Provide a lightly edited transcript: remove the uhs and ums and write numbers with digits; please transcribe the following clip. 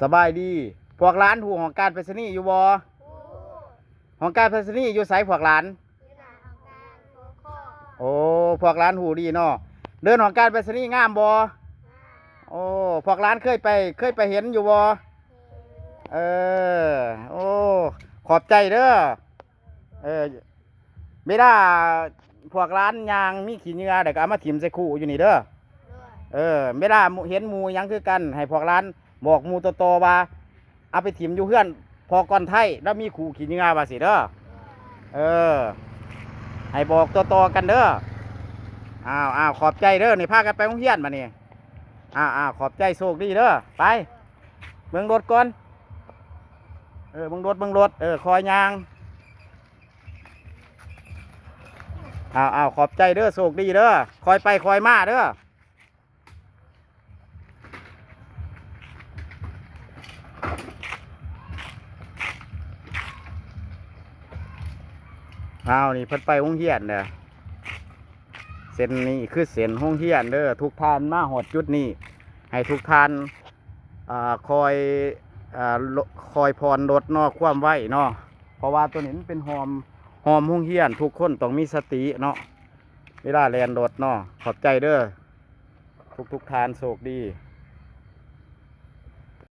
สบายดีพวกร้านหูของการไปรษณีย์อยู่บ่ของการไปรษณีย์อยู่ไสพวกร้านโอ้พวกร้านหูดีเนาะเดินของการไปรษณีย์งามบ่โอ้พวกร้านเคยไปเห็นอยู่บ่เออโอ้ขอบใจเด้อไม่ได้พวกร้านยางมีขี้เหงื่อเดี๋ยวก็เอามาถิ่มใส่คู่อยู่นี่เด้อไม่ได้เห็นหมูยังคือกันให้พวกร้านบอกหมูโตๆว่าเอาไปถิ่มอยู่เพื่อนพอก่อนไทยแล้วมีขู่ขี้เหงื่อว่าสิเด้อให้บอกโตๆกันเด้ออ้าวขอบใจเด้อนี่พากันไปโรงเรียนมานี่ขอบใจโชคดีเด้อไปเบิ่งรถก่อนเบิ่งรถคอยยางขอบใจเด้อโชคดีเด้อคอยไปคอยมาเด้อนี่เพิ่นไปโรงเรียนเด้อเส้นนี้คือเส้นโรงเรียนเด้อทุกท่านมาหอดจุดนี้ให้ทุกท่านคอยพรรถเนาะความไว้เนาะเพราะว่าตัวนี้มันเป็นหอมโรงเรียนทุกคนต้องมีสติเนาะเวลาแล่นรถเนาะขอบใจเด้อทุกท่านโชคดี